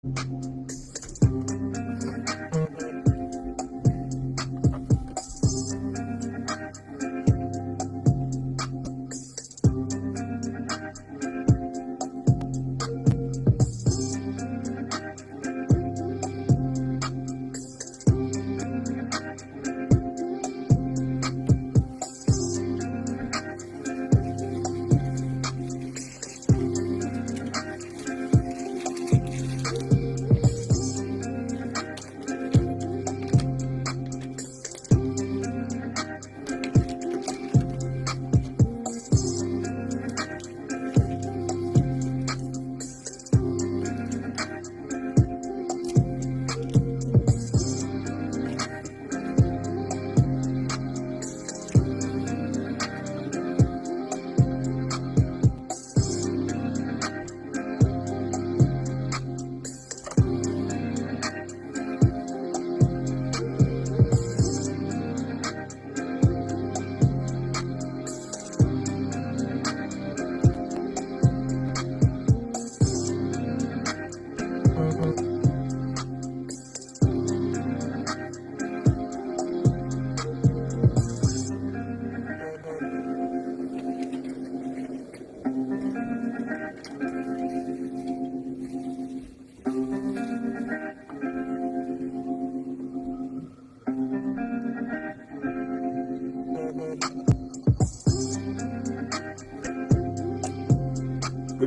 Good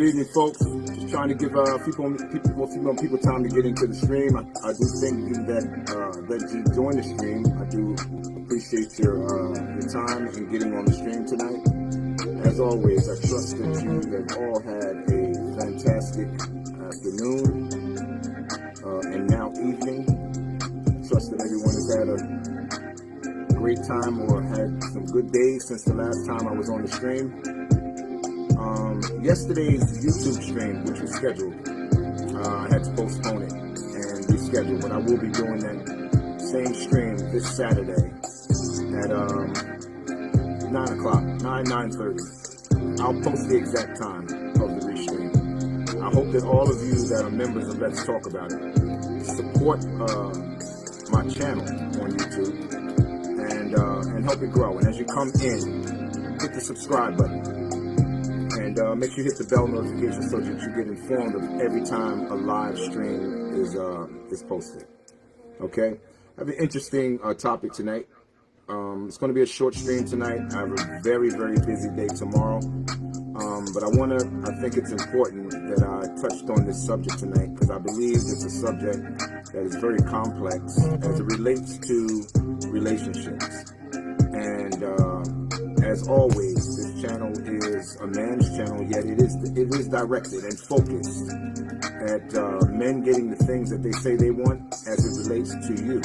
evening, folks. Just trying to give people time to get into the stream. I do think that you joined the stream. I do appreciate your time in getting on the stream tonight. As always, I trust that you have all had a fantastic afternoon and now evening. I trust that everyone has had a great time or had some good days since the last time I was on the stream. Yesterday's YouTube stream, which was scheduled, I had to postpone it and reschedule, but I will be doing that same stream this Saturday at 9 o'clock, 9:30. I'll post the exact time of the restream. I hope that all of you that are members of Let's Talk About It support my channel on YouTube and help it grow. And as you come in, hit the subscribe button. And make sure you hit the bell notification so that you get informed of every time a live stream is posted. Okay? I have an interesting topic tonight. It's going to be a short stream tonight. I have a very, very busy day tomorrow. But I think it's important that I touched on this subject tonight because I believe it's a subject that is very complex as it relates to relationships. And as always, this channel is a man's channel, yet it is directed and focused at men getting the things that they say they want as it relates to you,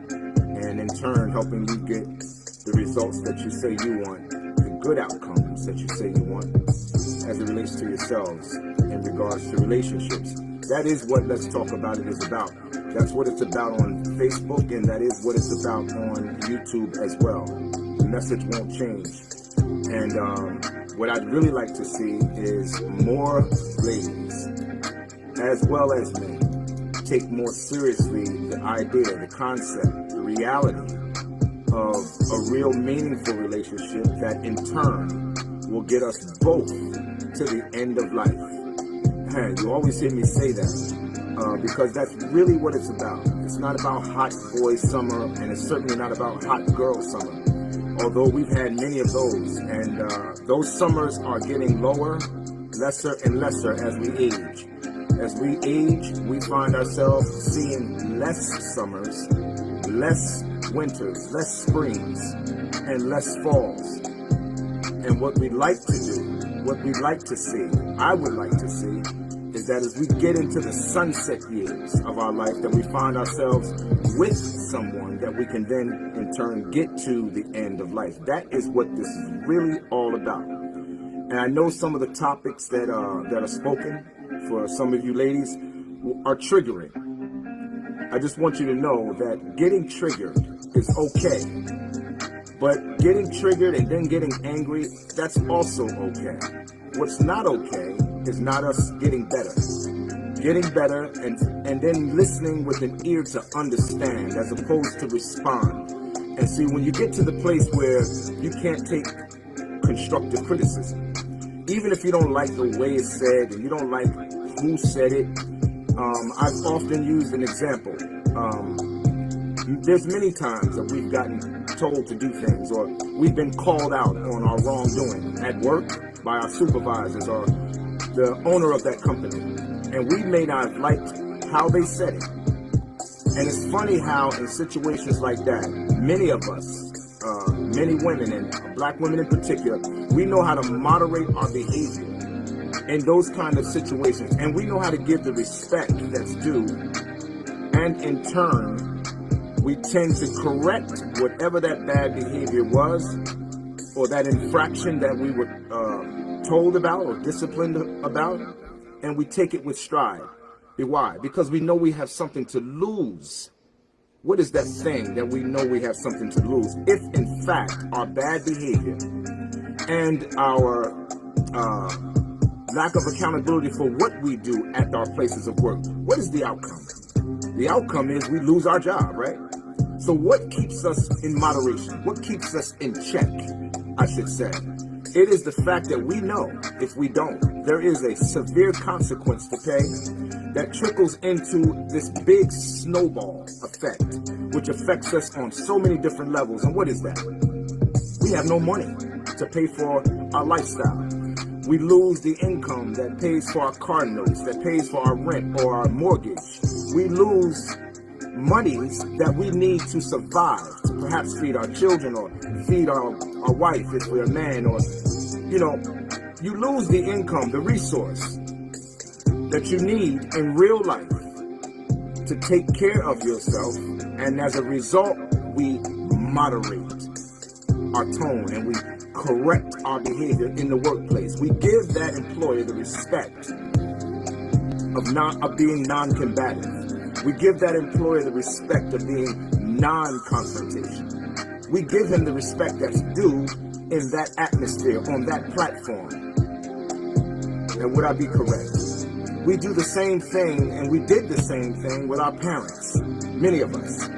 and in turn helping you get the results that you say you want, the good outcomes that you say you want as it relates to yourselves in regards to relationships. That is what Let's Talk About It is about. That's what it's about on Facebook, and that is what it's about on YouTube as well. The message won't change. And what I'd really like to see is more ladies, as well as men, take more seriously the idea, the concept, the reality of a real meaningful relationship that in turn will get us both to the end of life. And you always hear me say that because that's really what it's about. It's not about hot boy summer, and it's certainly not about hot girl summer. Although we've had many of those, and those summers are getting lower, lesser and lesser as we age. As we age, we find ourselves seeing less summers, less winters, less springs, and less falls. And what we'd like to do, what we'd like to see, I would like to see, is that as we get into the sunset years of our life, that we find ourselves with someone that we can then in turn get to the end of life. That is what this is really all about. And I know some of the topics that are spoken for some of you ladies are triggering. I just want you to know that getting triggered is okay. But getting triggered and then getting angry, that's also okay. What's not okay is not us getting better. getting better, and then listening with an ear to understand as opposed to respond. And see, when you get to the place where you can't take constructive criticism, even if you don't like the way it's said and you don't like who said it, I've often used an example. There's many times that we've gotten told to do things, or we've been called out on our wrongdoing at work by our supervisors or the owner of that company. And we may not have liked how they said it. And it's funny how in situations like that, many of us, many women, and black women in particular, we know how to moderate our behavior in those kind of situations. And we know how to give the respect that's due. And in turn, we tend to correct whatever that bad behavior was, or that infraction that we were told about or disciplined about, and we take it with stride. Why? Because we know we have something to lose. What is that thing that we know we have something to lose? If in fact our bad behavior and our lack of accountability for what we do at our places of work, what is the outcome? The outcome is we lose our job, right? So what keeps us in moderation? What keeps us in check, I should say? It is the fact that we know if we don't, there is a severe consequence to pay that trickles into this big snowball effect, which affects us on so many different levels. And what is that? We have no money to pay for our lifestyle. We lose the income that pays for our car notes, that pays for our rent or our mortgage. We lose monies that we need to survive, to perhaps feed our children or feed our wife if we're a man, or, you know, you lose the income, the resource that you need in real life to take care of yourself. And as a result, we moderate our tone and we correct our behavior in the workplace. We give that employer the respect of being non-combative. We give that employer the respect of being non-confrontational. We give him the respect that's due in that atmosphere, on that platform. And would I be correct? We do the same thing, and we did the same thing with our parents, many of us.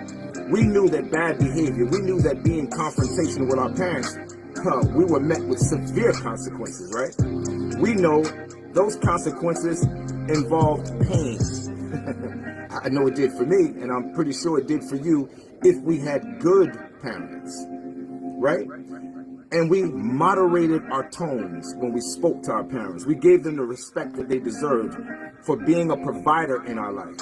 We knew that bad behavior, we knew that being confrontational with our parents, we were met with severe consequences, right? We know those consequences involved pain. I know it did for me, and I'm pretty sure it did for you if we had good parents, right? And we moderated our tones when we spoke to our parents. We gave them the respect that they deserved for being a provider in our life.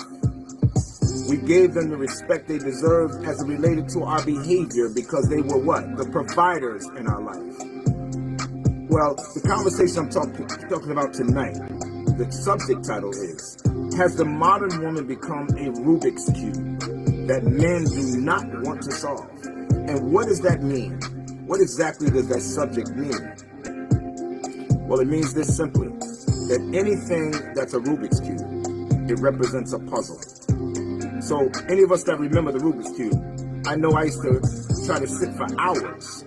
We gave them the respect they deserved as it related to our behavior, because they were what? The providers in our life. Well, the conversation I'm talking about tonight, the subject title is, has the modern woman become a Rubik's Cube that men do not want to solve? And what does that mean? What exactly does that subject mean? Well, it means this simply, that anything that's a Rubik's Cube, it represents a puzzle. So any of us that remember the Rubik's Cube, I know I used to try to sit for hours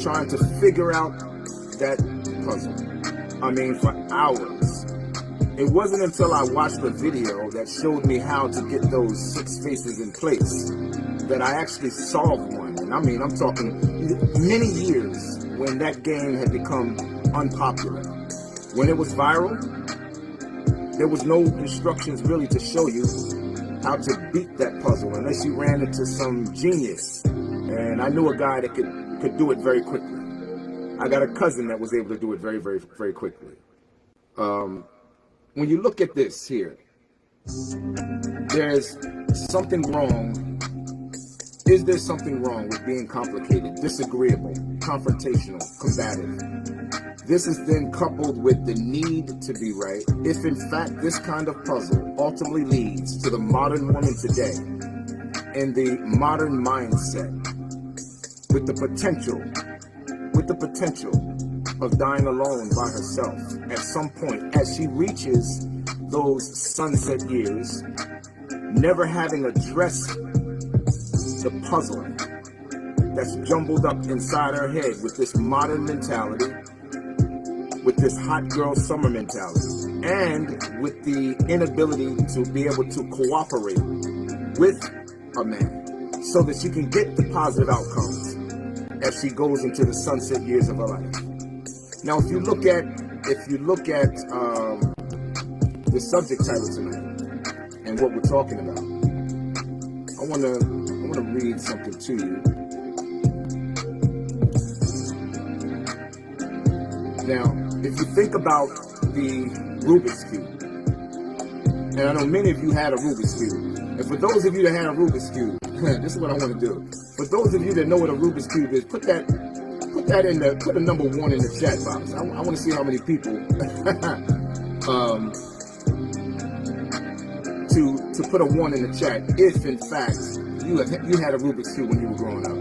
trying to figure out that puzzle. I mean, for hours. It wasn't until I watched the video that showed me how to get those 6 faces in place that I actually solved one. And I mean, I'm talking many years when that game had become unpopular. When it was viral, there was no instructions really to show you how to beat that puzzle unless you ran into some genius. And I knew a guy that could do it very quickly. I got a cousin that was able to do it very, very, very quickly. When you look at this here, there's something wrong. Is there something wrong with being complicated, disagreeable, confrontational, combative? This is then coupled with the need to be right. If in fact this kind of puzzle ultimately leads to the modern woman today and the modern mindset with the potential of dying alone by herself at some point as she reaches those sunset years, never having addressed the puzzle that's jumbled up inside her head with this modern mentality, with this hot girl summer mentality, and with the inability to be able to cooperate with a man so that she can get the positive outcomes as she goes into the sunset years of her life. Now, if you look at the subject title tonight and what we're talking about, I want to read something to you. Now, if you think about the Rubik's Cube, and I know many of you had a Rubik's Cube, and for those of you that had a Rubik's Cube, this is what I want to do. For those of you that know what a Rubik's Cube is, put a number 1 in the chat box. I want to see how many people to put a 1 in the chat if in fact you had a Rubik's Cube when you were growing up.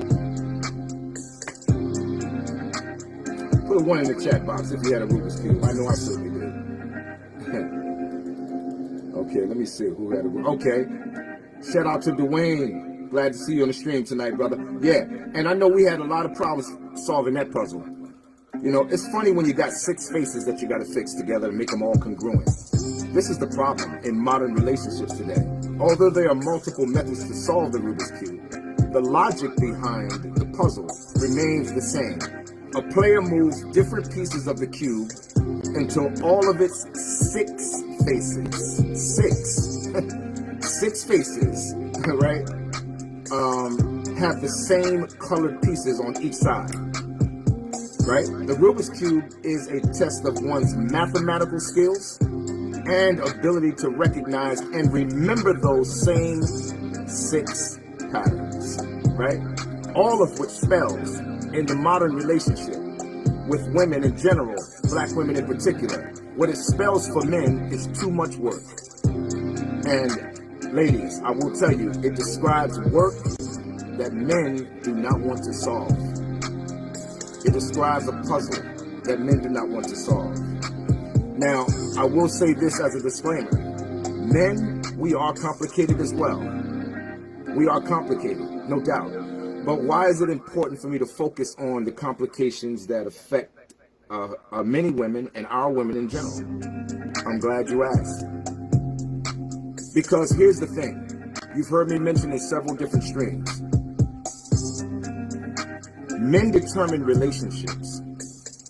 Put a 1 in the chat box if you had a Rubik's Cube. I know I certainly did. Okay, let me see who had a Rubik's. Okay, shout out to Dwayne. Glad to see you on the stream tonight, brother. Yeah, and I know we had a lot of problems solving that puzzle. You know, it's funny when you got 6 faces that you got to fix together and make them all congruent. This is the problem in modern relationships today. Although there are multiple methods to solve the Rubik's Cube, the logic behind the puzzle remains the same. A player moves different pieces of the cube until all of its 6 faces, 6 faces, right, have the same colored pieces on each side, right? The Rubik's Cube is a test of one's mathematical skills and ability to recognize and remember those same 6 patterns, right? All of which spells in the modern relationship with women in general, black women in particular, what it spells for men is too much work. And ladies, I will tell you, it describes work that men do not want to solve. It describes a puzzle that men do not want to solve. Now, I will say this as a disclaimer. Men, we are complicated as well. We are complicated, no doubt. But why is it important for me to focus on the complications that affect many women and our women in general? I'm glad you asked. Because here's the thing. You've heard me mention in several different streams. Men determine relationships.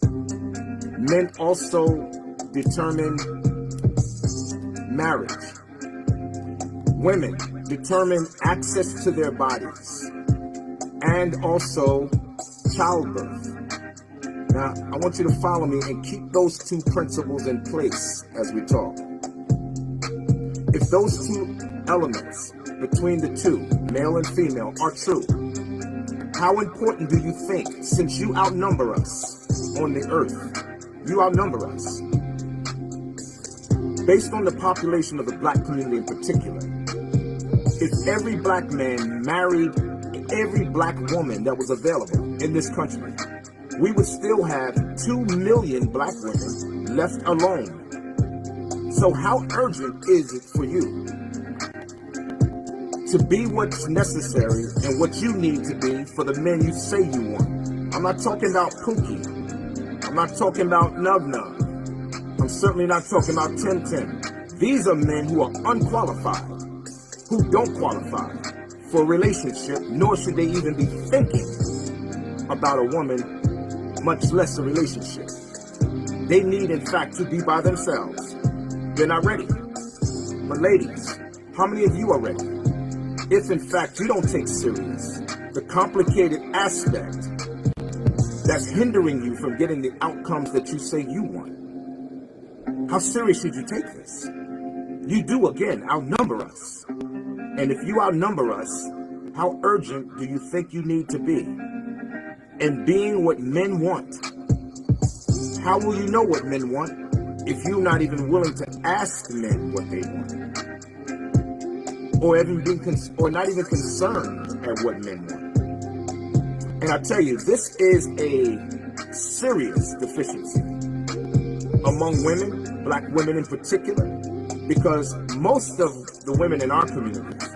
Men also determine marriage. Women determine access to their bodies and also childbirth. Now, I want you to follow me and keep those 2 principles in place as we talk. If those 2 elements between the 2, male and female, are true, how important do you think, since you outnumber us on the earth, you outnumber us, based on the population of the black community in particular, if every black man married every black woman that was available in this country, we would still have 2 million black women left alone. So how urgent is it for you to be what's necessary and what you need to be for the men you say you want? I'm not talking about Pookie. I'm not talking about Nub Nub. I'm certainly not talking about Tim Tim. These are men who are unqualified, who don't qualify for a relationship, nor should they even be thinking about a woman, much less a relationship. They need, in fact, to be by themselves. They're not ready. But ladies, how many of you are ready? If, in fact, you don't take serious the complicated aspect that's hindering you from getting the outcomes that you say you want, how serious should you take this? You do, again, outnumber us. And if you outnumber us, how urgent do you think you need to be in being what men want? How will you know what men want if you're not even willing to ask men what they want? Or not even concerned at what men want? And I tell you, this is a serious deficiency among women, black women in particular, because most of the women in our communities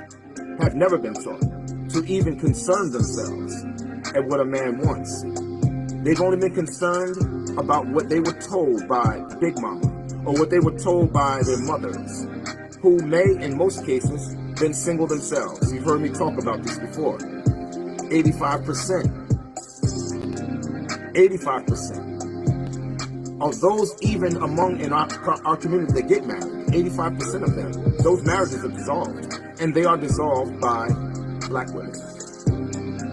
have never been taught to even concern themselves at what a man wants. They've only been concerned about what they were told by Big Mama or what they were told by their mothers, who may, in most cases, been single themselves. You've heard me talk about this before. 85%. 85% of those even among in our community that get married, 85% of them, those marriages are dissolved. And they are dissolved by black women.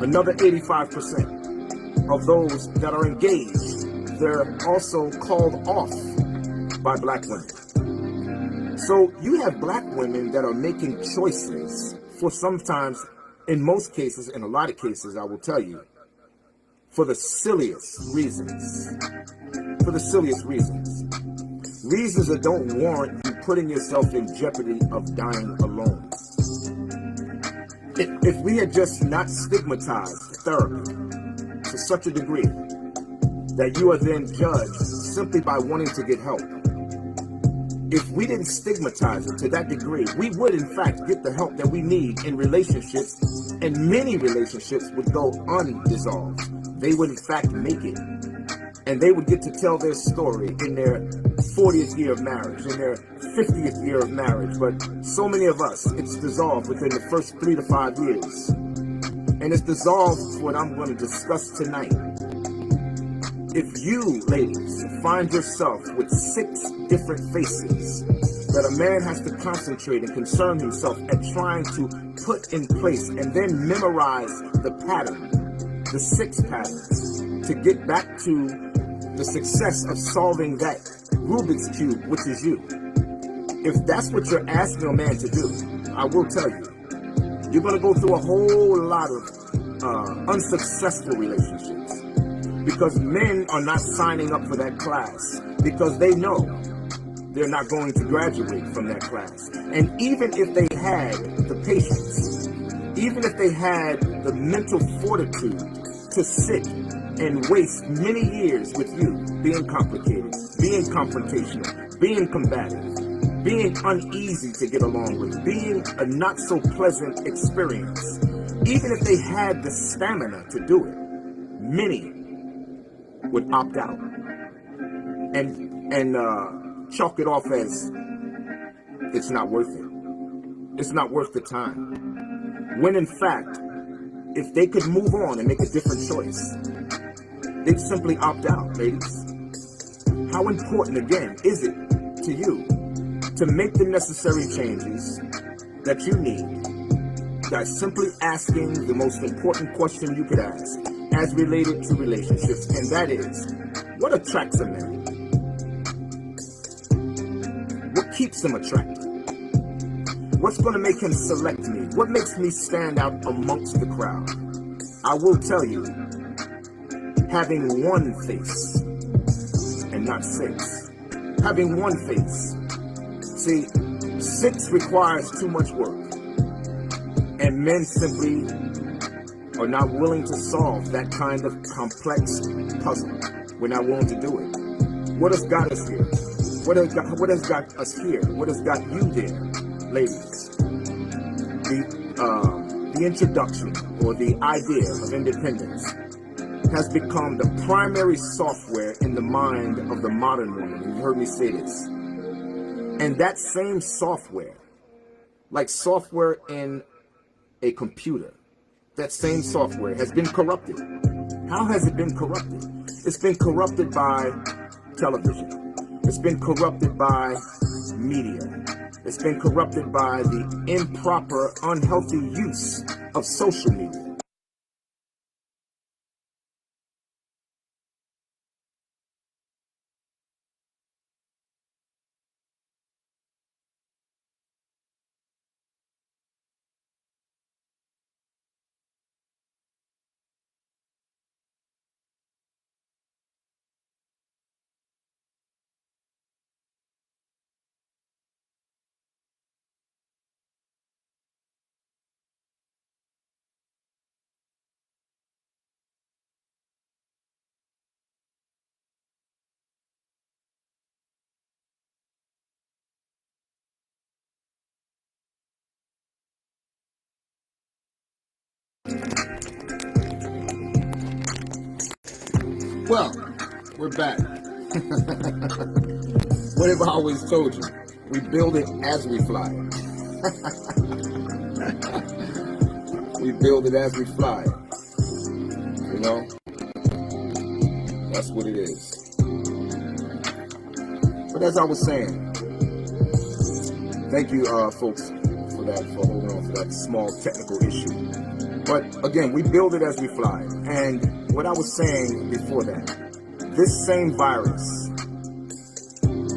Another 85% of those that are engaged, they're also called off by black women. So you have black women that are making choices for sometimes, in most cases, in a lot of cases, I will tell you, for the silliest reasons. For the silliest reasons. Reasons that don't warrant you putting yourself in jeopardy of dying alone. If we had just not stigmatized therapy to such a degree that you are then judged simply by wanting to get help, if we didn't stigmatize it to that degree, we would in fact get the help that we need in relationships, and many relationships would go undissolved. They would in fact make it. And they would get to tell their story in their 40th year of marriage, in their 50th year of marriage. But so many of us, it's dissolved within the first 3 to 5 years. And it's dissolved for what I'm going to discuss tonight. If you, ladies, find yourself with 6 different faces that a man has to concentrate and concern himself at trying to put in place and then memorize the pattern, the 6 patterns, to get back to the success of solving that Rubik's Cube, which is you. If that's what you're asking a man to do, I will tell you, you're going to go through a whole lot of unsuccessful relationships, because men are not signing up for that class because they know they're not going to graduate from that class. And even if they had the patience, even if they had the mental fortitude to sit and waste many years with you, being complicated, being confrontational, being combative, being uneasy to get along with, being a not so pleasant experience, even if they had the stamina to do it, many would opt out and chalk it off as it's not worth it. It's not worth the time. When in fact, if they could move on and make a different choice, they'd simply opt out, ladies. How important, again, is it to you to make the necessary changes that you need by simply asking the most important question you could ask as related to relationships, and that is, what attracts a man? What keeps him attracted? What's going to make him select me? What makes me stand out amongst the crowd? I will tell you, having one face and not 6. Having one face. See, 6 requires too much work. And men simply are not willing to solve that kind of complex puzzle. We're not willing to do it. What has got us here? What has got us here? What has got you there, ladies? The introduction or the idea of independence has become the primary software in the mind of the modern woman. You've heard me say this. And that same software, like software in a computer, that same software has been corrupted. How has it been corrupted? It's been corrupted by television. It's been corrupted by media. It's been corrupted by the improper, unhealthy use of social media. Well, we're back. What have I always told you? We build it as we fly it. We build it as we fly it. You know? That's what it is. But as I was saying, thank you, folks, for holding on for that small technical issue. But again, we build it as we fly it. And what I was saying before that, this same virus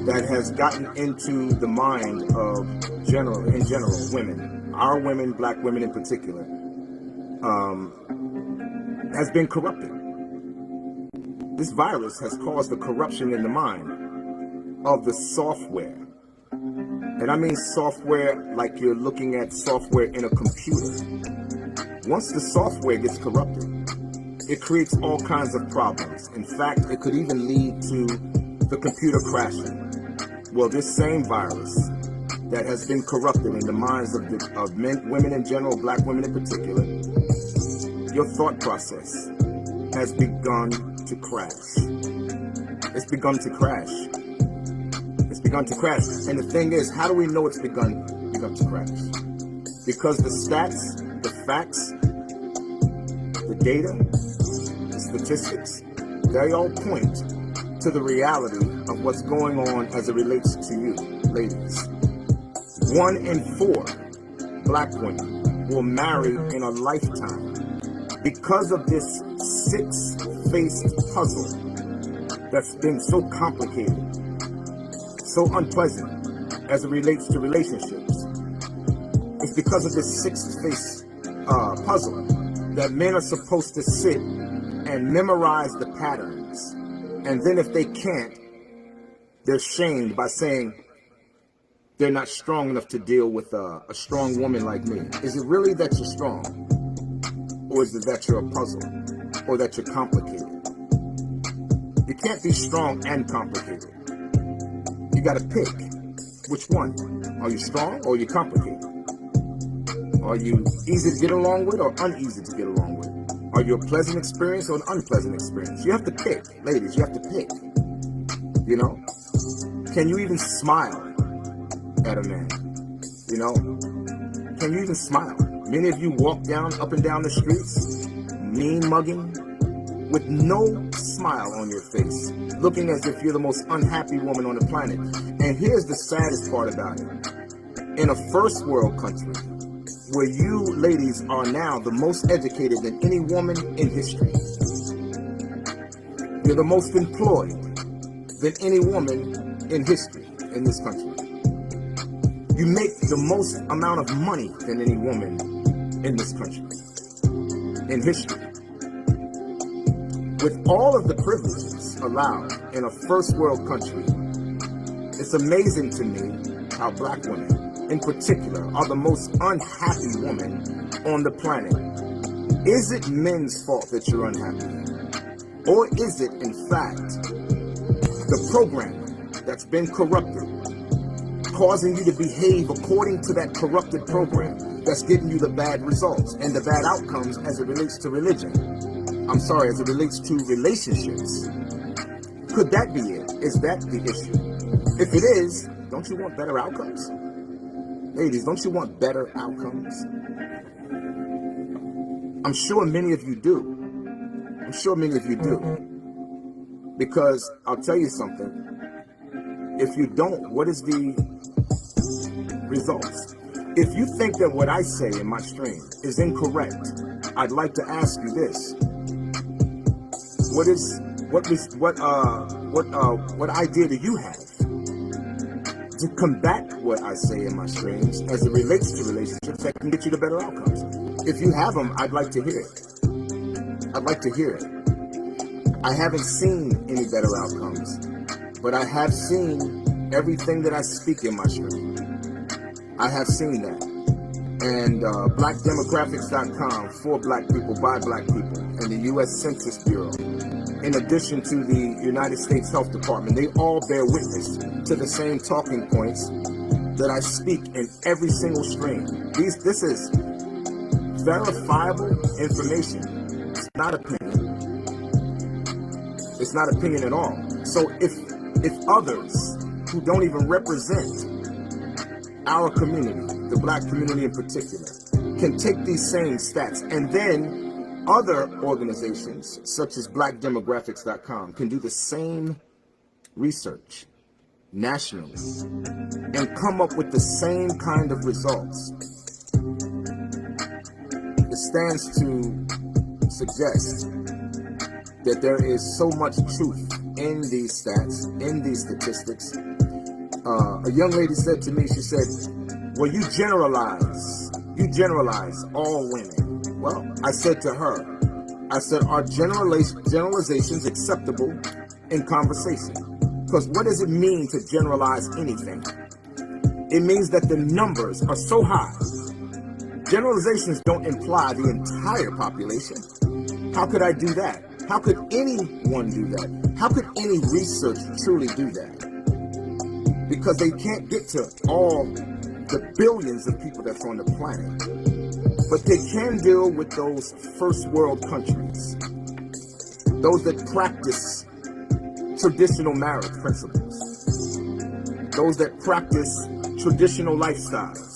that has gotten into the mind of in general, women, our women, black women in particular, has been corrupted. This virus has caused a corruption in the mind of the software. And I mean software like you're looking at software in a computer. Once the software gets corrupted, it creates all kinds of problems. In fact, it could even lead to the computer crashing. Well, this same virus that has been corrupted in the minds of men, women in general, black women in particular, your thought process has begun to crash. It's begun to crash. It's begun to crash. And the thing is, how do we know it's begun to crash? Because the stats, the facts, the data, the statistics, they all point to the reality of what's going on as it relates to you, ladies. 1 in 4 black women will marry in a lifetime because of this 6-faced puzzle that's been so complicated, so unpleasant as it relates to relationships. It's because of this 6-faced puzzle that men are supposed to sit and memorize the patterns. And then if they can't, they're shamed by saying they're not strong enough to deal with a strong woman like me. Is it really that you're strong? Or is it that you're a puzzle? Or that you're complicated? You can't be strong and complicated. You gotta pick. Which one? Are you strong or are you complicated? Are you easy to get along with or uneasy to get along with? Are you a pleasant experience or an unpleasant experience? You have to pick. Ladies, you have to pick. You know? Can you even smile at a man? You know? Can you even smile? Many of you walk up and down the streets, mean mugging, with no smile on your face, looking as if you're the most unhappy woman on the planet. And here's the saddest part about it. In a first world country, where you ladies are now the most educated than any woman in history. You're the most employed than any woman in history in this country. You make the most amount of money than any woman in this country, in history. With all of the privileges allowed in a first world country, it's amazing to me how black women, in particular, are the most unhappy women on the planet. Is it men's fault that you're unhappy? Or is it, in fact, the programming that's been corrupted, causing you to behave according to that corrupted program that's getting you the bad results and the bad outcomes as it relates to religion? I'm sorry, as it relates to relationships. Could that be it? Is that the issue? If it is, don't you want better outcomes? Ladies, don't you want better outcomes? I'm sure many of you do. I'm sure many of you do. Because I'll tell you something. If you don't, what is the results? If you think that what I say in my stream is incorrect, I'd like to ask you this. What idea do you have to combat what I say in my streams as it relates to relationships that can get you to better outcomes? If you have them, I'd like to hear it. I'd like to hear it. I haven't seen any better outcomes, but I have seen everything that I speak in my stream. I have seen that. And blackdemographics.com, for black people, by black people, and the U.S. Census Bureau, in addition to the United States Health Department, they all bear witness to the same talking points that I speak in every single stream. This is verifiable information. It's not opinion. It's not opinion at all. So if others who don't even represent our community, the black community in particular, can take these same stats, and then other organizations such as blackdemographics.com can do the same research nationally and come up with the same kind of results. It stands to suggest that there is so much truth in these stats, in these statistics. A young lady said to me, she said, well, you generalize all women. Well, I said to her, I said, are generalizations acceptable in conversation? Because what does it mean to generalize anything? It means that the numbers are so high. Generalizations don't imply the entire population. How could I do that? How could anyone do that? How could any research truly do that? Because they can't get to all the billions of people that's on the planet. But they can deal with those first world countries, those that practice traditional marriage principles, those that practice traditional lifestyles.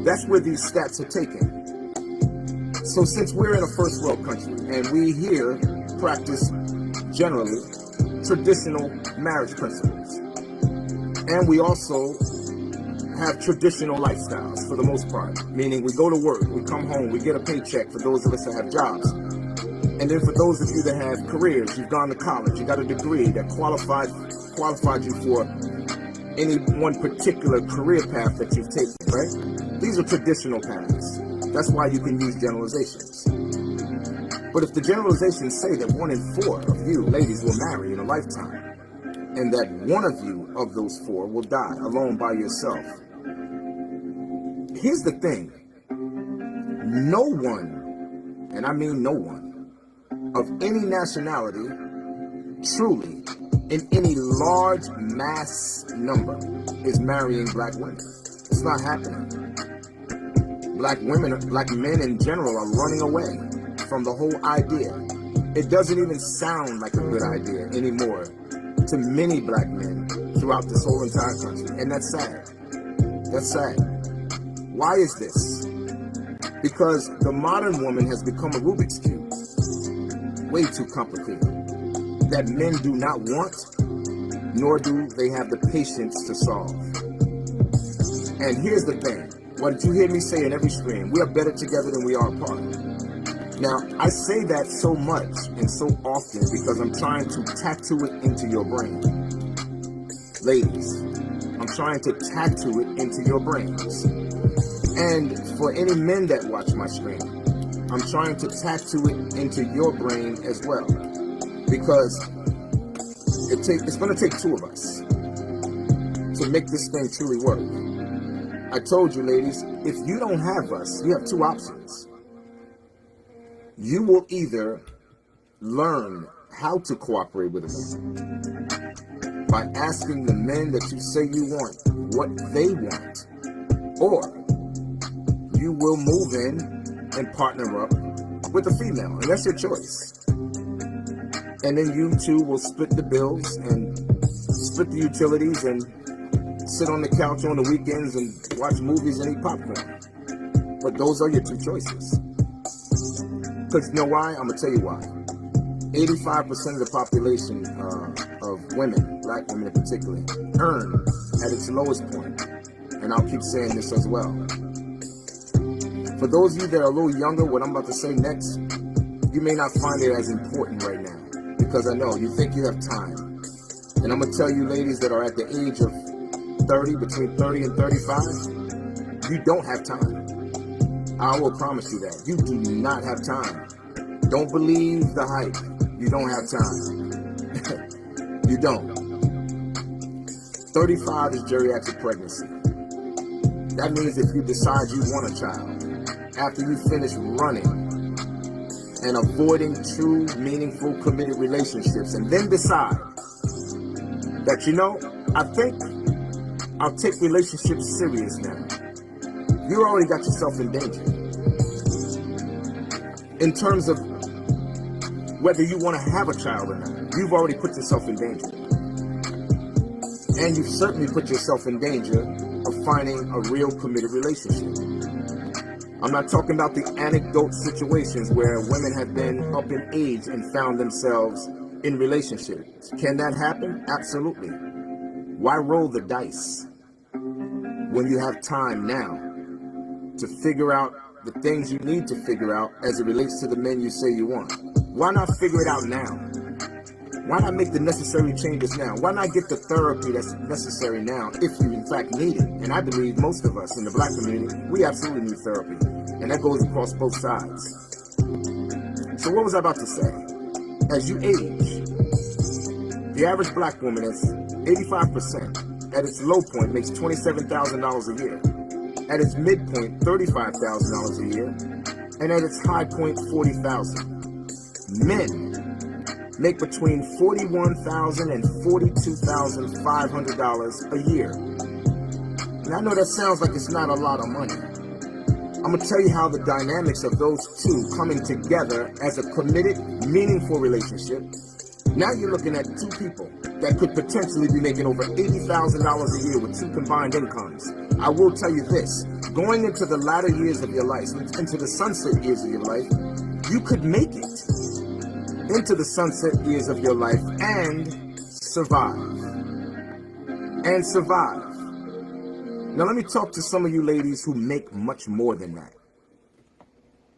That's where these stats are taken. So since we're in a first world country and we here practice generally traditional marriage principles, and we also have traditional lifestyles for the most part, meaning we go to work, we come home, we get a paycheck for those of us that have jobs. And then for those of you that have careers, you've gone to college, you got a degree that qualified you for any one particular career path that you've taken, right? These are traditional paths. That's why you can use generalizations. But if the generalizations say that 1 in 4 of you ladies will marry in a lifetime, and that one of you of those 4 will die alone by yourself, here's the thing. No one, and I mean no one, of any nationality, truly, in any large mass number, is marrying black women. It's not happening. Black women, black men in general, are running away from the whole idea. It doesn't even sound like a good idea anymore to many black men throughout this whole entire country. And that's sad. That's sad. Why is this? Because the modern woman has become a Rubik's Cube. Way too complicated. That men do not want, nor do they have the patience to solve. And here's the thing. What you hear me say in every stream, we are better together than we are apart. Now, I say that so much and so often because I'm trying to tattoo it into your brain. Ladies, I'm trying to tattoo it into your brains. And for any men that watch my stream, I'm trying to tattoo it into your brain as well. Because it's going to take 2 of us to make this thing truly work. I told you, ladies, if you don't have us, you have 2 options. You will either learn how to cooperate with a man by asking the men that you say you want what they want, or you will move in and partner up with a female, and that's your choice. And then you two will split the bills and split the utilities and sit on the couch on the weekends and watch movies and eat popcorn. But those are your 2 choices. Because you know why? I'm going to tell you why. 85% of the population of women, black women in particular, earn at its lowest point. And I'll keep saying this as well. For those of you that are a little younger, what I'm about to say next, you may not find it as important right now. Because I know you think you have time. And I'm going to tell you ladies that are at the age of 30, between 30 and 35, you don't have time. I will promise you that. You do not have time. Don't believe the hype. You don't have time. You don't. 35 is geriatric pregnancy. That means if you decide you want a child, after you finish running and avoiding true, meaningful, committed relationships, and then decide that, you know, I think I'll take relationships serious now. You already got yourself in danger. In terms of whether you want to have a child or not, you've already put yourself in danger. And you've certainly put yourself in danger of finding a real committed relationship. I'm not talking about the anecdote situations where women have been up in age and found themselves in relationships. Can that happen? Absolutely. Why roll the dice when you have time now to figure out the things you need to figure out as it relates to the men you say you want? Why not figure it out now? Why not make the necessary changes now? Why not get the therapy that's necessary now if you in fact need it? And I believe most of us in the black community, we absolutely need therapy. And that goes across both sides. So what was I about to say? As you age, the average black woman is 85%. At its low point, makes $27,000 a year. At its midpoint, $35,000 a year. And at its high point, $40,000. Men make between $41,000 and $42,500 a year. And I know that sounds like it's not a lot of money. I'm going to tell you how the dynamics of those two coming together as a committed, meaningful relationship. Now you're looking at two people that could potentially be making over $80,000 a year with two combined incomes. I will tell you this, going into the latter years of your life, into the sunset years of your life, you could make it into the sunset years of your life and survive. And survive. Now let me talk to some of you ladies who make much more than that.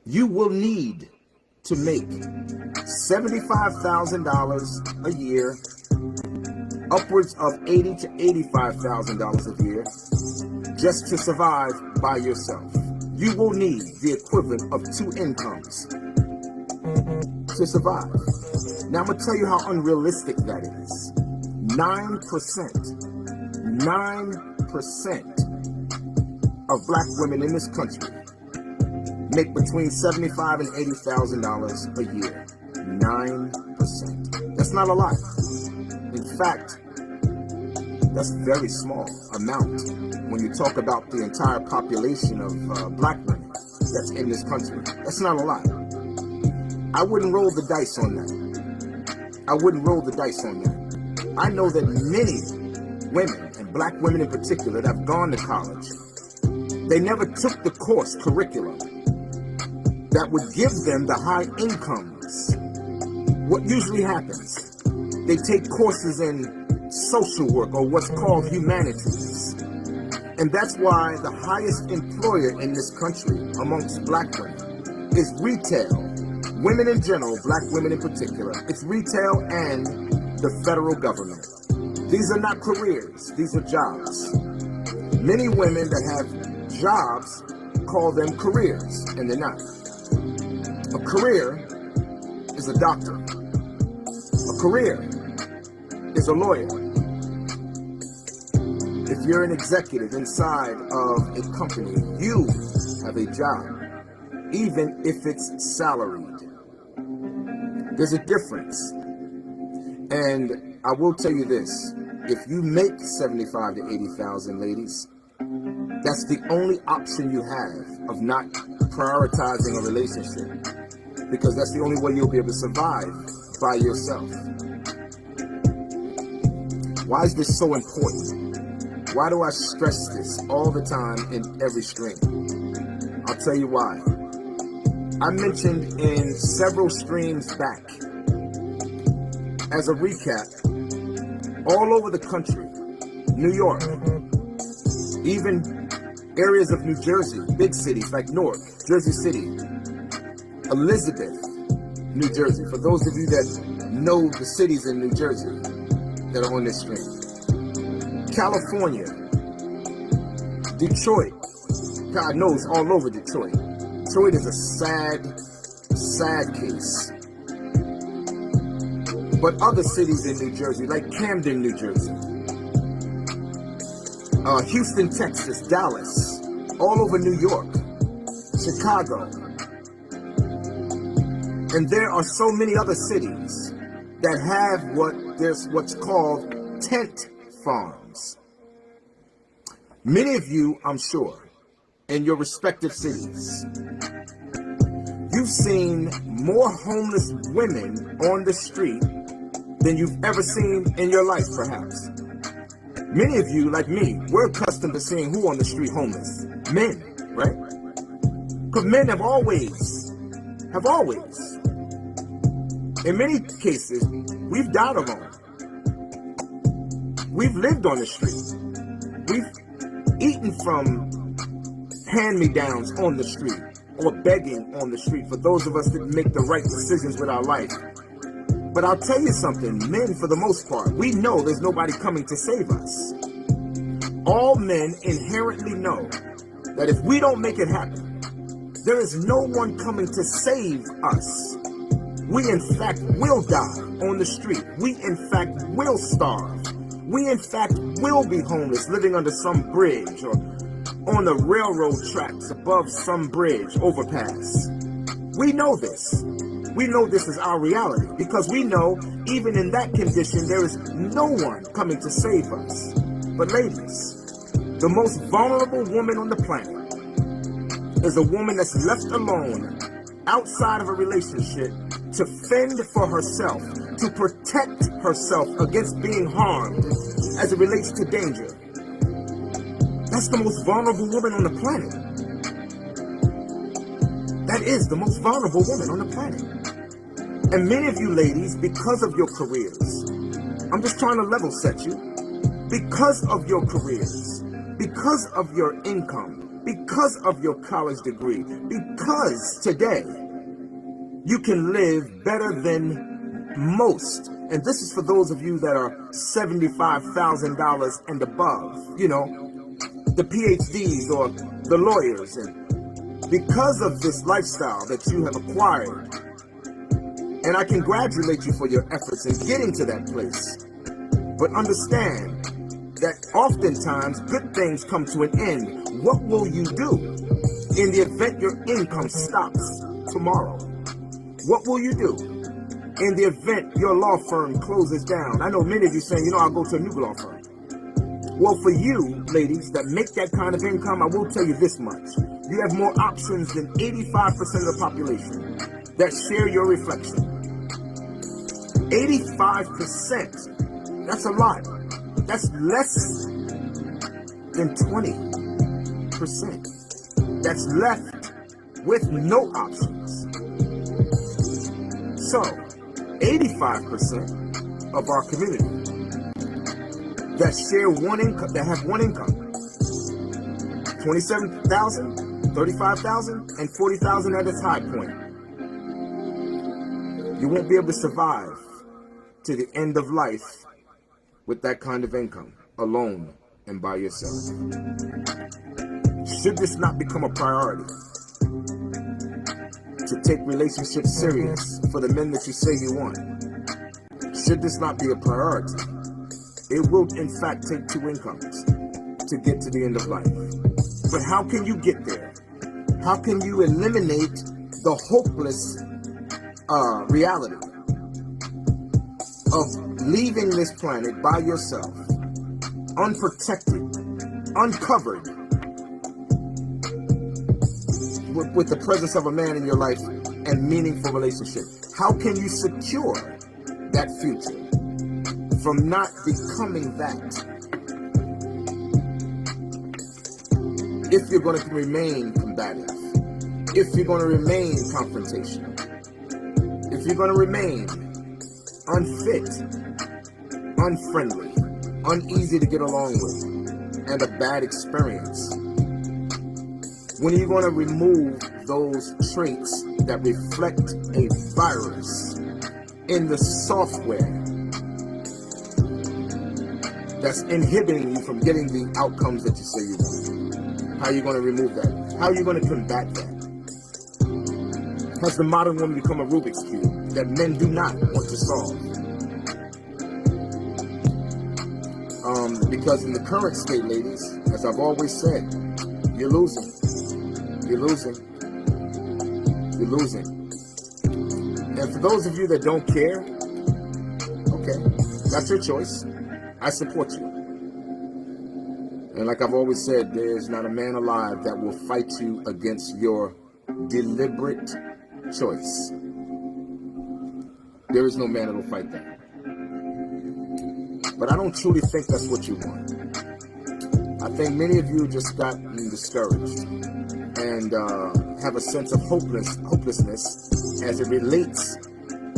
You will need to make $75,000 a year, upwards of $80,000 to $85,000 a year, just to survive by yourself. You will need the equivalent of two incomes to survive. Now I'm going to tell you how unrealistic that is. 9% of black women in this country make between $75,000 and $80,000 a year. 9%. That's not a lot. In fact, that's a very small amount when you talk about the entire population of black women that's in this country. That's not a lot. I wouldn't roll the dice on that. I wouldn't roll the dice on that. I know that many women, and black women in particular, that have gone to college, they never took the course curriculum that would give them the high incomes. What usually happens, they take courses in social work or what's called humanities. And that's why the highest employer in this country amongst black women is retail. Women in general, black women in particular. It's retail and the federal government. These are not careers, these are jobs. Many women that have jobs call them careers, and they're not. A career is a doctor. A career is a lawyer. If you're an executive inside of a company, you have a job, even if it's salaried. There's a difference. And I will tell you this, if you make $75,000 to $80,000, ladies, that's the only option you have of not prioritizing a relationship, because that's the only way you'll be able to survive by yourself. Why is this so important? Why do I stress this all the time in every stream? I'll tell you why. I mentioned in several streams back, as a recap, all over the country, New York, even areas of New Jersey, big cities like Newark, Jersey City, Elizabeth, New Jersey, for those of you that know the cities in New Jersey that are on this stream, California, Detroit, God knows all over Detroit. Detroit is a sad case. But other cities in New Jersey, like Camden, New Jersey, Houston, Texas, Dallas, all over New York, Chicago. And there are so many other cities that have what's called tent farms. Many of you, I'm sure, in your respective cities, you've seen more homeless women on the street than you've ever seen in your life, perhaps. Many of you, like me, we're accustomed to seeing who on the street homeless? Men, right? Because men have always, in many cases, we've died alone. We've lived on the street. We've eaten from hand-me-downs on the street or begging on the street for those of us that make the right decisions with our life. But I'll tell you something, men, for the most part, we know there's nobody coming to save us. All men inherently know that if we don't make it happen, there is no one coming to save us. We, in fact, will die on the street. We, in fact, will starve. We, in fact, will be homeless, living under some bridge or on the railroad tracks above some bridge overpass. We know this. We know this is our reality because we know even in that condition there is no one coming to save us. But ladies, the most vulnerable woman on the planet is a woman that's left alone outside of a relationship to fend for herself, to protect herself against being harmed as it relates to danger. That's the most vulnerable woman on the planet. That is the most vulnerable woman on the planet. And many of you ladies, because of your careers, I'm just trying to level set you, because of your careers, because of your income, because of your college degree, because today you can live better than most. And this is for those of you that are $75,000 and above, you know, the PhDs or the lawyers. And because of this lifestyle that you have acquired, and I congratulate you for your efforts in getting to that place, but understand that oftentimes good things come to an end. What will you do in the event your income stops tomorrow? What will you do in the event your law firm closes down? I know many of you saying, you know, I'll go to a new law firm. Well, for you, ladies, that make that kind of income, I will tell you this much. You have more options than 85% of the population that share your reflection. 85%. That's a lot. That's less than 20%. That's left with no options. So, 85% of our community that share one income, that have one income, 27,000, 35,000, and 40,000 at its high point. You won't be able to survive to the end of life with that kind of income, alone and by yourself. Should this not become a priority, to take relationships serious for the men that you say you want, should this not be a priority, it will in fact take two incomes to get to the end of life. But how can you get there? How can you eliminate the hopeless reality of leaving this planet by yourself, unprotected, uncovered, with the presence of a man in your life and meaningful relationship? How can you secure that future from not becoming that if you're going to remain combative, if you're going to remain confrontational, if you're going to remain unfit, unfriendly, uneasy to get along with, and a bad experience? When are you going to remove those traits that reflect a virus in the software that's inhibiting you from getting the outcomes that you say you want? How are you going to remove that? How are you going to combat that? Has the modern woman become a Rubik's Cube that men do not want to solve? Because in the current state, ladies, as I've always said, you're losing. You're losing. You're losing. And for those of you that don't care, okay, that's your choice. I support you. And like I've always said, there's not a man alive that will fight you against your deliberate choice. There is no man that will fight that. But I don't truly think that's what you want. I think many of you just gotten discouraged and have a sense of hopelessness as it relates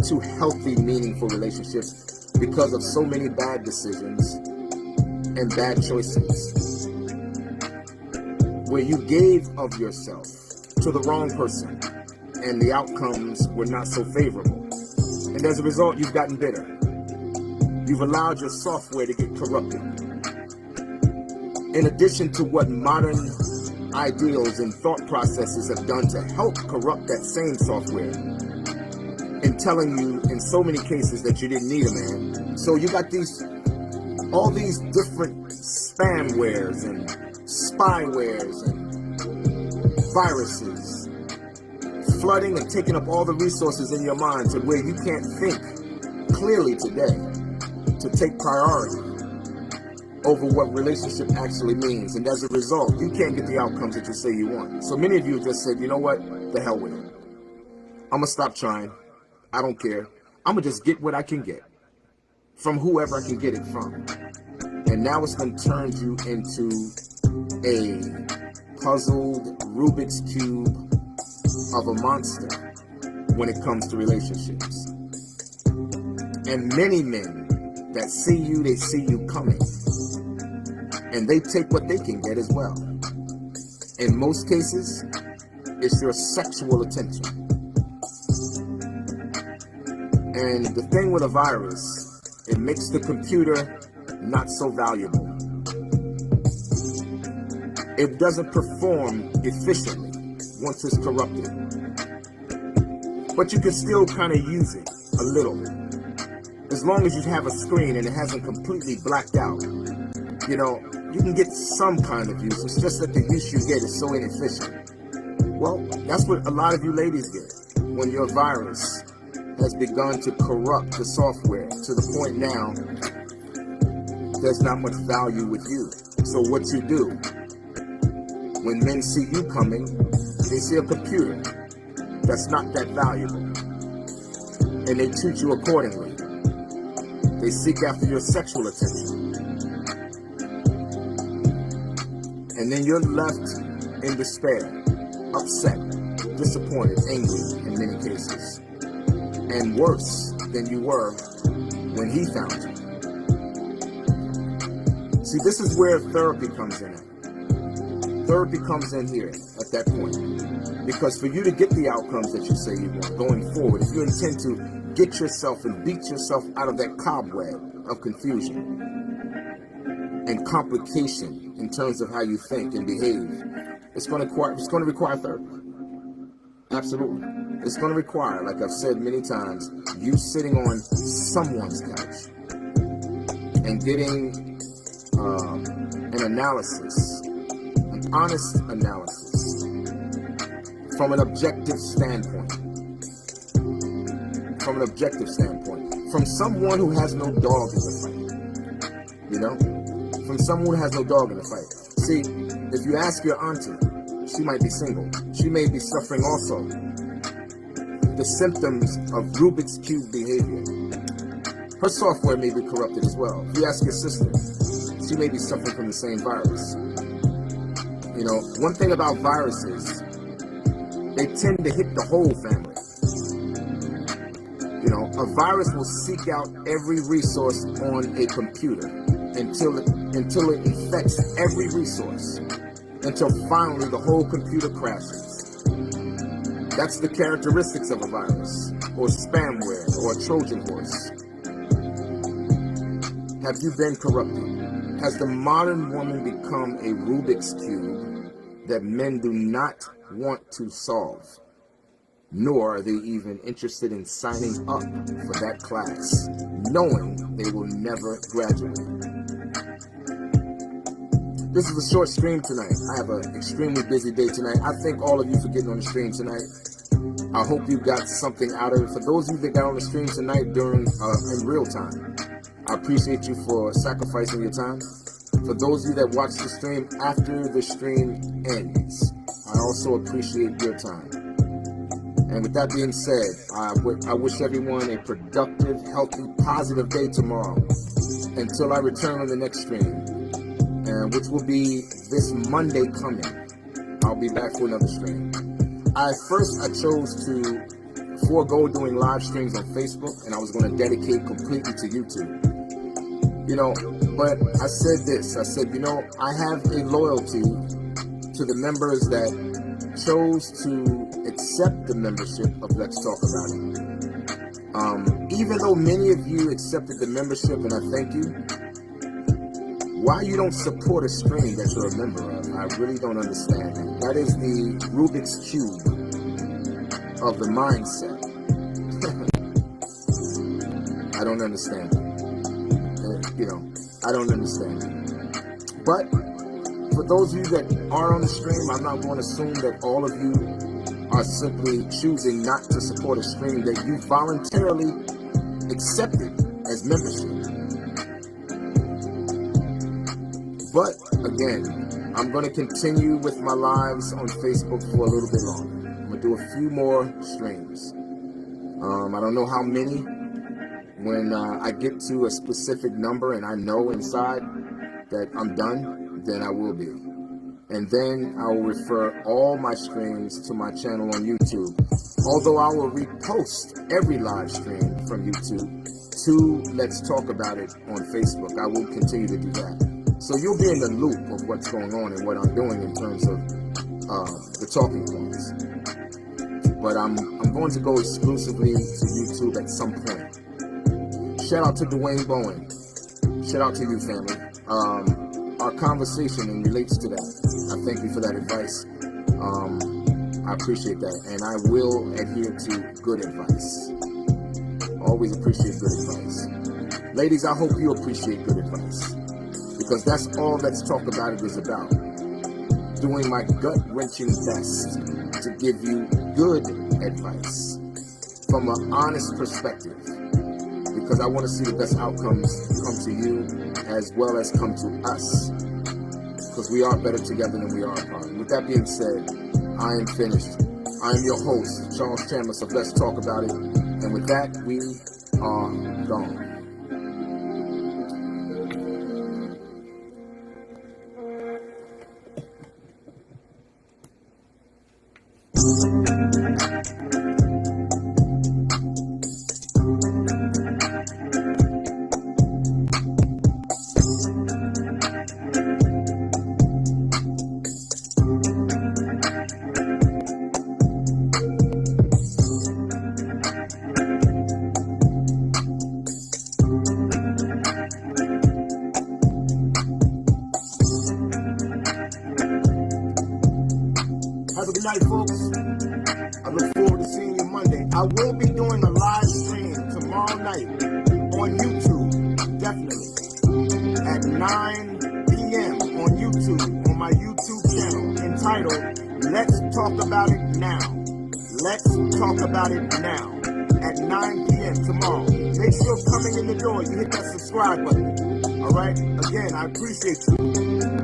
to healthy, meaningful relationships because of so many bad decisions and bad choices, where you gave of yourself to the wrong person and the outcomes were not so favorable. And as a result, you've gotten bitter. You've allowed your software to get corrupted. In addition to what modern ideals and thought processes have done to help corrupt that same software, in telling you in so many cases that you didn't need a man. So you got all these different spamwares and spywares and viruses flooding and taking up all the resources in your mind to where you can't think clearly today to take priority over what relationship actually means. And as a result, you can't get the outcomes that you say you want. So many of you just said, you know what, the hell with it. I'm gonna stop trying. I don't care. I'm gonna just get what I can get from whoever I can get it from. And now it's gonna turn you into a puzzled Rubik's Cube of a monster when it comes to relationships. And many men that see you, they see you coming. And they take what they can get as well. In most cases, it's your sexual attention. And the thing with a virus, it makes the computer not so valuable. It doesn't perform efficiently once it's corrupted. But you can still kind of use it a little. As long as you have a screen and it hasn't completely blacked out, you know, you can get some kind of use. It's just that the use you get is so inefficient. Well, that's what a lot of you ladies get when your virus has begun to corrupt the software to the point now there's not much value with you. So what you do, when men see you coming, they see a computer that's not that valuable, and they treat you accordingly. They seek after your sexual attention. And then you're left in despair, upset, disappointed, angry in many cases, and worse than you were when he found you. See, this is where therapy comes in. Therapy comes in here at that point. Because for you to get the outcomes that you say you want going forward, if you intend to get yourself and beat yourself out of that cobweb of confusion and complication in terms of how you think and behave, it's going to require therapy. Absolutely. It's going to require, like I've said many times, you sitting on someone's couch and getting an analysis, an honest analysis from an objective standpoint. From an objective standpoint. From someone who has no dog in the fight. You know? From someone who has no dog in the fight. See, if you ask your auntie, she might be single. She may be suffering also the symptoms of Rubik's Cube behavior. Her software may be corrupted as well. If you ask your sister, she may be suffering from the same virus. You know, one thing about viruses, they tend to hit the whole family. You know, a virus will seek out every resource on a computer until it infects every resource, until finally the whole computer crashes. That's the characteristics of a virus, or spamware, or a Trojan horse. Have you been corrupted? Has the modern woman become a Rubik's Cube that men do not want to solve? Nor are they even interested in signing up for that class, knowing they will never graduate. This is a short stream tonight. I have an extremely busy day tonight. I thank all of you for getting on the stream tonight. I hope you got something out of it. For those of you that got on the stream tonight during in real time, I appreciate you for sacrificing your time. For those of you that watch the stream after the stream ends, I also appreciate your time. And with that being said, I wish everyone a productive, healthy, positive day tomorrow until I return on the next stream. and which will be this Monday coming. I'll be back for another stream. I chose to forego doing live streams on Facebook, and I was going to dedicate completely to YouTube. You know, but I said this. I said, you know, I have a loyalty to the members that chose to accept the membership of Let's Talk About It. Even though many of you accepted the membership, and I thank you, why you don't support a stream that you're a member of, I really don't understand. That is the Rubik's Cube of the mindset. I don't understand it. You know, I don't understand it. But for those of you that are on the stream, I'm not going to assume that all of you are simply choosing not to support a stream that you voluntarily accepted as membership. But again, I'm going to continue with my lives on Facebook for a little bit longer. I'm going to do a few more streams. I don't know how many. When I get to a specific number and I know inside that I'm done, then I will be. And then I will refer all my streams to my channel on YouTube. Although I will repost every live stream from YouTube to Let's Talk About It on Facebook. I will continue to do that. So you'll be in the loop of what's going on and what I'm doing in terms of the talking points. But I'm going to go exclusively to YouTube at some point. Shout out to Dwayne Bowen. Shout out to you, family. Our conversation and relates to that. I thank you for that advice. I appreciate that. And I will adhere to good advice. Always appreciate good advice. Ladies, I hope you appreciate good advice. Because that's all Let's Talk About It is about. Doing my gut-wrenching best to give you good advice from an honest perspective. Because I want to see the best outcomes come to you as well as come to us. Because we are better together than we are apart. With that being said, I am finished. I am your host, Charles Chandler of Let's Talk About It. And with that, we are gone. Have a good night, folks. I look forward to seeing you Monday. I will be doing a live stream tomorrow night on YouTube, definitely, at 9 p.m. on YouTube, on my YouTube channel, entitled Let's Talk About It Now. Let's Talk About It Now, at 9 p.m. tomorrow. Make sure coming in the door, you hit that subscribe button. All right? Again, I appreciate you.